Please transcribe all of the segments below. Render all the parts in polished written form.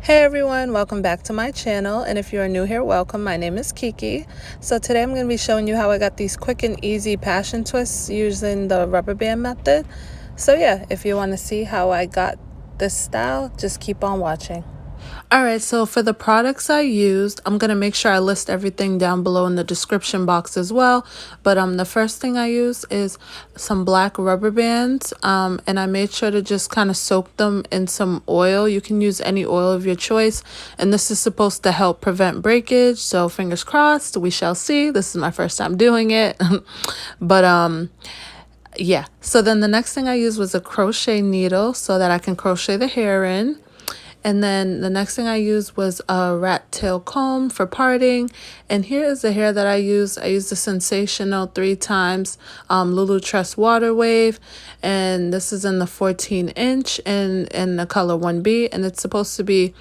Hey everyone, welcome back to my channel, and if you are new here, welcome. My name is Kiki. So today I'm going to be showing you how I got these quick and easy passion twists using the rubber band method. So yeah, if you want to see how I got this style, just keep on watching. Alright, so for the products I used, I'm going to make sure I list everything down below in the description box as well. But the first thing I used is some black rubber bands, and I made sure to just kind of soak them in some oil. You can use any oil of your choice, and this is supposed to help prevent breakage, so fingers crossed, we shall see. This is my first time doing it. But yeah, so then the next thing I used was a crochet needle so that I can crochet the hair in. And then the next thing I used was a rat tail comb for parting. And here is the hair that I used. I used the Sensational 3 times LuLuTress Water Wave. And this is in the 14 inch and in the color 1B. And it's supposed to be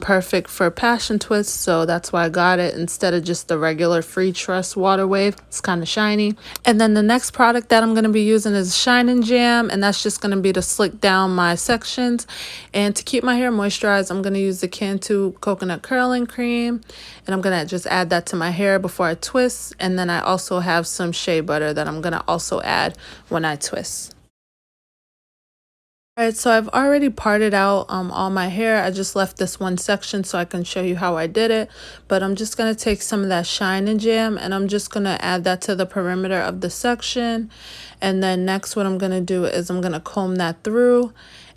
perfect for passion twists, so that's why I got it instead of just the regular free tress water wave. It's kind of shiny. And then the next product that I'm going to be using is Shine and Jam, and that's just going to be to slick down my sections. And to keep my hair moisturized, I'm going to use the Cantu coconut curling cream, and I'm going to just add that to my hair before I twist. And then I also have some shea butter that I'm going to also add when I twist. Alright, so I've already parted out all my hair. I just left this one section so I can show you how I did it. But I'm just going to take some of that Shine and Jam, and I'm just going to add that to the perimeter of the section. And then next what I'm going to do is I'm going to comb that through.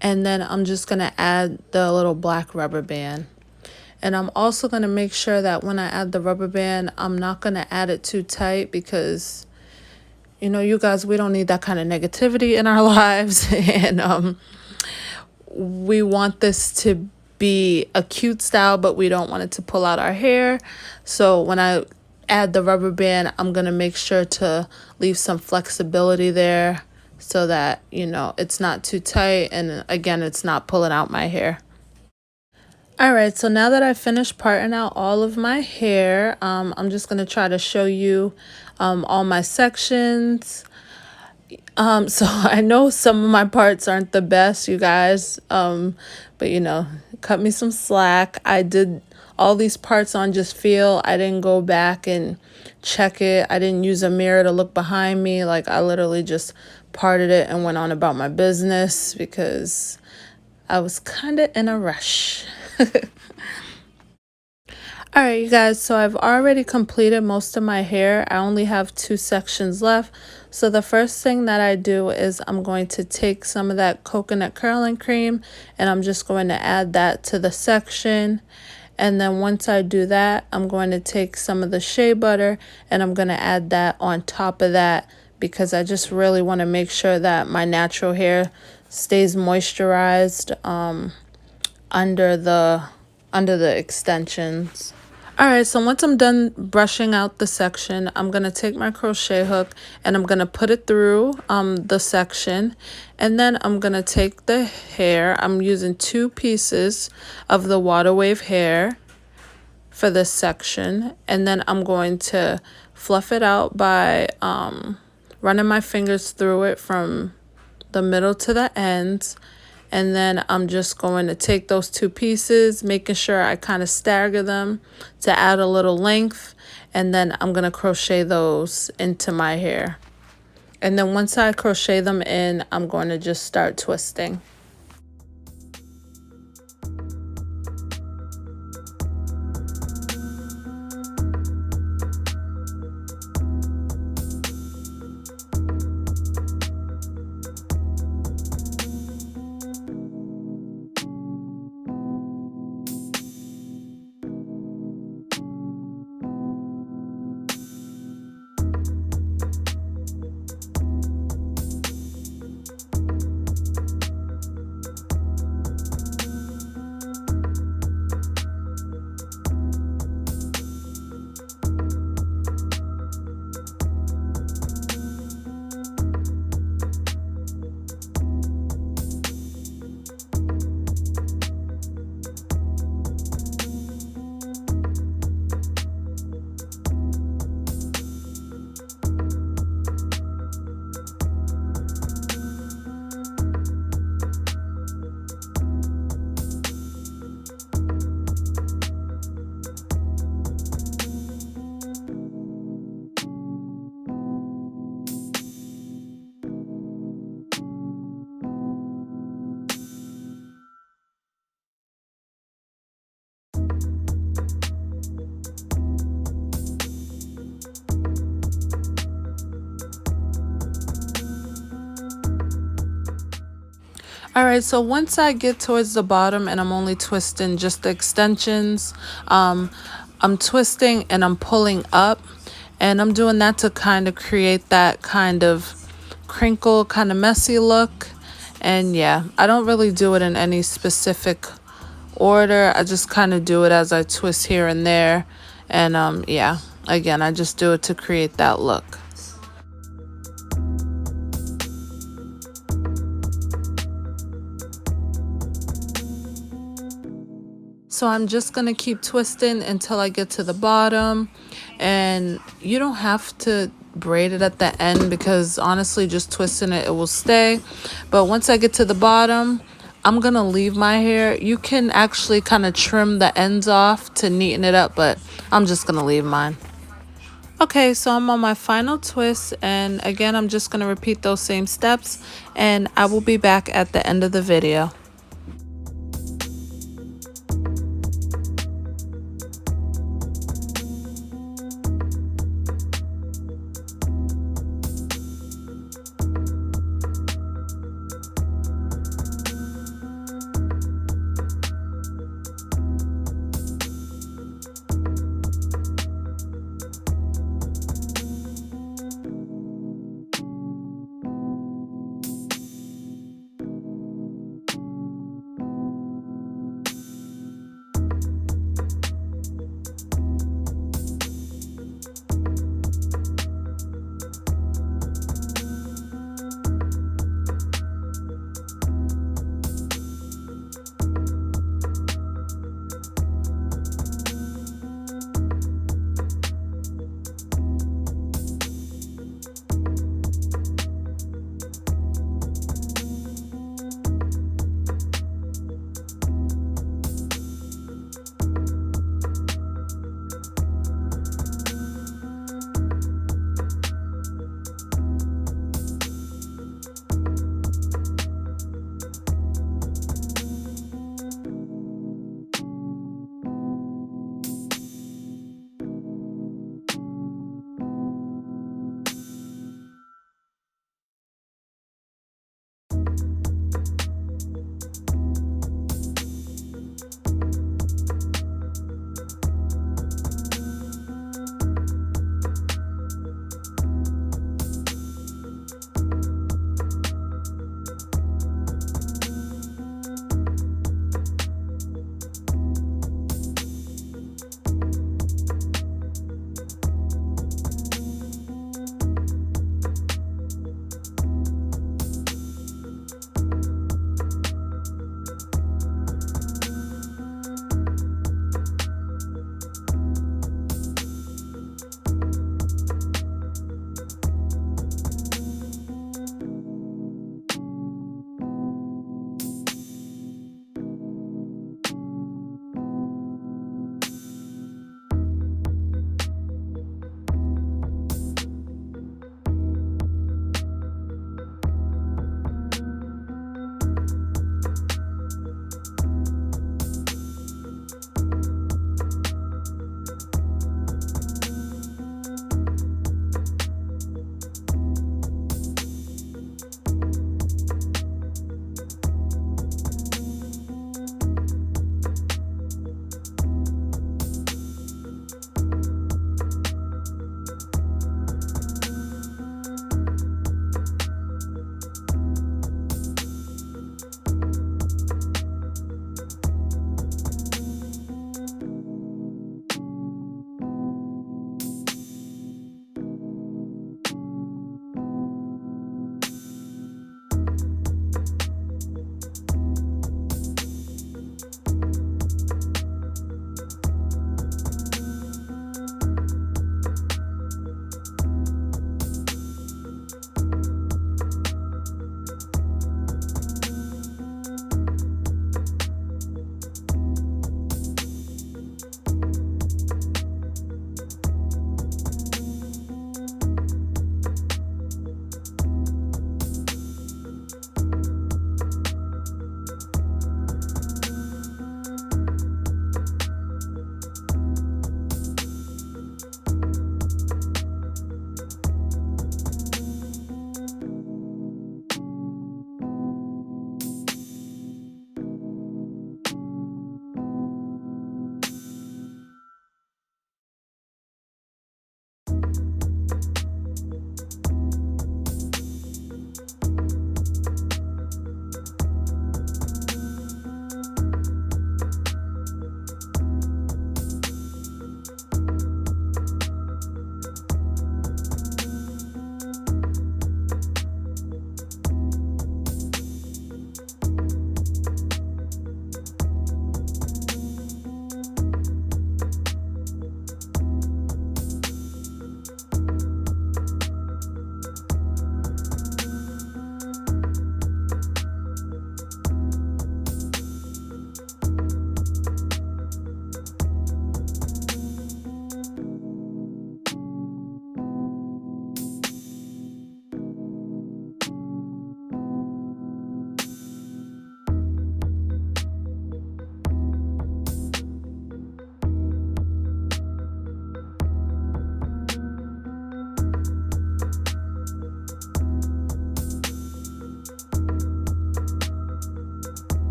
And then I'm just going to add the little black rubber band. And I'm also going to make sure that when I add the rubber band, I'm not going to add it too tight because, you know, you guys, we don't need that kind of negativity in our lives. And we want this to be a cute style, but we don't want it to pull out our hair. So when I add the rubber band, I'm going to make sure to leave some flexibility there so that, you know, it's not too tight. And again, it's not pulling out my hair. Alright, so now that I finished parting out all of my hair, I'm just going to try to show you all my sections. So I know some of my parts aren't the best, you guys, but you know, cut me some slack. I did all these parts on just feel. I didn't go back and check it. I didn't use a mirror to look behind me. Like, I literally just parted it and went on about my business because I was kind of in a rush. Alright, you guys, so I've already completed most of my hair. I only have 2 sections left. So the first thing that I do is I'm going to take some of that coconut curling cream and I'm just going to add that to the section. And then once I do that, I'm going to take some of the shea butter and I'm going to add that on top of that because I just really want to make sure that my natural hair stays moisturized under the extensions. Alright, so once I'm done brushing out the section, I'm going to take my crochet hook and I'm going to put it through the section. And then I'm going to take the hair. I'm using 2 pieces of the water wave hair for this section. And then I'm going to fluff it out by running my fingers through it from the middle to the ends. And then I'm just going to take those 2 pieces, making sure I kind of stagger them to add a little length. And then I'm going to crochet those into my hair. And then once I crochet them in, I'm going to just start twisting. All right, so once I get towards the bottom and I'm only twisting just the extensions, I'm twisting and I'm pulling up, and I'm doing that to kind of create that kind of crinkle, kind of messy look. And yeah, I don't really do it in any specific order. I just kind of do it as I twist here and there. And yeah, again, I just do it to create that look. So I'm just going to keep twisting until I get to the bottom. And you don't have to braid it at the end, because honestly, just twisting it, it will stay. But once I get to the bottom, I'm going to leave my hair. You can actually kind of trim the ends off to neaten it up, but I'm just going to leave mine. Okay, so I'm on my final twist, and again, I'm just going to repeat those same steps, and I will be back at the end of the video.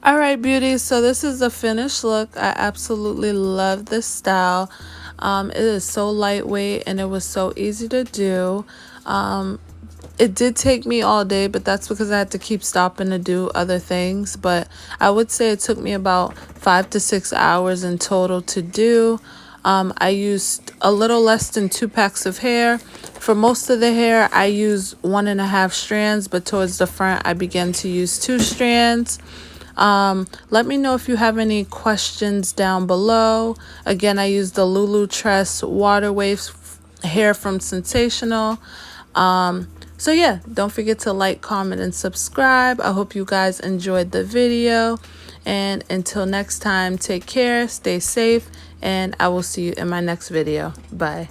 All right, beauties, so this is the finished look. I absolutely love this style. It is so lightweight and it was so easy to do. It did take me all day, but that's because I had to keep stopping to do other things. But I would say it took me about 5 to 6 hours in total to do. I used a little less than 2 packs of hair. For most of the hair, I used 1.5 strands, but towards the front, I began to use 2 strands. Let me know if you have any questions down below. Again, I used the LuLuTress water waves hair from Sensational. So yeah, don't forget to like, comment, and subscribe. I hope you guys enjoyed the video. And until next time, take care, stay safe, and I will see you in my next video. Bye.